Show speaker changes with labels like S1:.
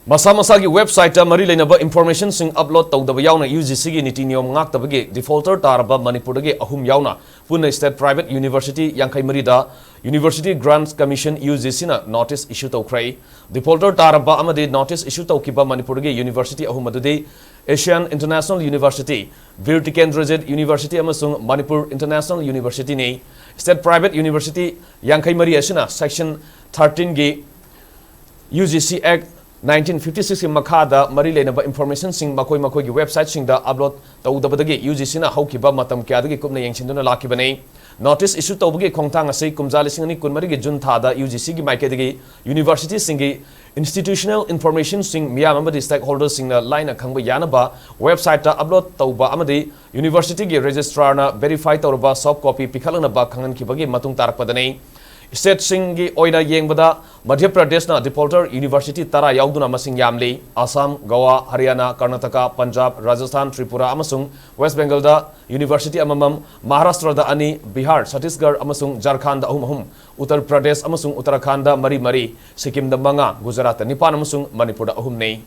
S1: Masa Masagi website mari lainaba information sing upload tawdaba yauna UGC gi niti niyom Ngaktabagi defaulter Taraba Manipur gi ahum yauna punna state private university yankai marida University Grants Commission UGC na notice issue tawkrai defaulter Taraba amadi notice issue tawkiba Manipur gi university ahum adudi Asian International University Bir Tikendrojit University amasung Manipur International University ni state private university yankai mari asina section 13 gi UGC Act 1956 makada mari lenaba information sing makoi gi website sing da upload tawdabadagi UGC na haukiba matam kyadagi kupna yengchinduna lakibane notice issue tawbagi khongtang ase kumjali singani kunmari gi jun thada UGC gi maikadagi university singi institutional information sing miyam amadi stakeholders sing na line khangba yanaba website ta upload tawba amadi university gi registrar na verify tawba soft copy pikhalana ba khangan kibagi matung tarakpadane State Singi Oina Yengbada, Madhya Pradesh na defaulter University Tara Yauduna Masing Yamli, Assam, Goa, Haryana, Karnataka, Punjab, Rajasthan, Tripura, Amasung, West Bengal da University Amamam, Maharashtra da Ani, Bihar, Chhattisgarh, Amasung, Jharkhand da Ahum, Uttar Pradesh, Amasung, Uttarakhand da Mari, Sikkim da Manga, Gujarat, Nipan Amasung, Manipur da Ahum nei.